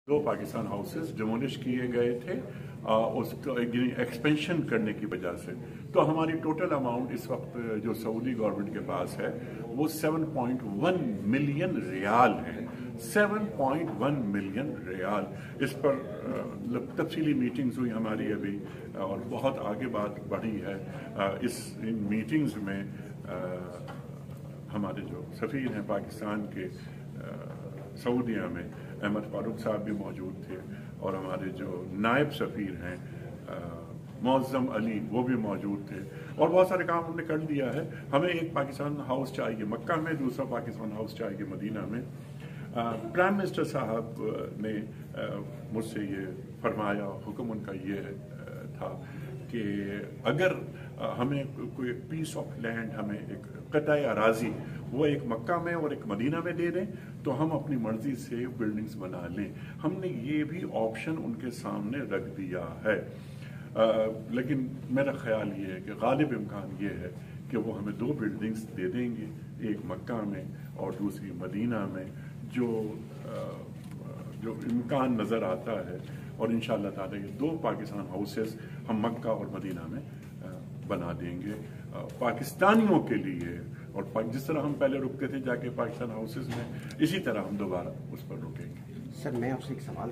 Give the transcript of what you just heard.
दो Pakistan houses demolish किए गए थे उसको एक्सपेंशन करने की वजह से। तो हमारी टोटल अमाउंट इस वक्त जो सऊदी गवर्नमेंट के पास है वो 7.1 मिलियन रियाल है। 7.1 मिलियन रियाल। इस पर तफसीली मीटिंग्स हुई हमारी अभी और बहुत आगे बात बढ़ी है। इन मीटिंग्स में हमारे जो सफ़ीर हैं पाकिस्तान के सऊदीया में, अहमद फारूक साहब भी मौजूद थे और हमारे जो नायब सफ़ीर हैं मौज़म अली वो भी मौजूद थे और बहुत सारे काम हमने कर दिया है। हमें एक पाकिस्तान हाउस चाहिए मक्का में, दूसरा पाकिस्तान हाउस चाहिए मदीना में। प्राइम मिनिस्टर साहब ने मुझसे ये फरमाया, हुक्म उनका ये था कि अगर हमें कोई पीस ऑफ लैंड, हमें एक कतई अराजी वो एक मक्का में और एक मदीना में दे दें तो हम अपनी मर्जी से बिल्डिंग्स बना लें। हमने ये भी ऑप्शन उनके सामने रख दिया है। लेकिन मेरा ख्याल ये है कि गालिब इम्कान ये है कि वो हमें 2 बिल्डिंग्स दे देंगे, एक मक्का में और दूसरी मदीना में, जो इम्कान नज़र आता है। और इंशाअल्लाह ताला ये 2 पाकिस्तान हाउसेस हम मक्का और मदीना में बना देंगे पाकिस्तानियों के लिए। और जिस तरह हम पहले रुकते थे जाके पाकिस्तान हाउसेस में, इसी तरह हम दोबारा उस पर रुकेंगे। सर मैं आपसे एक सवाल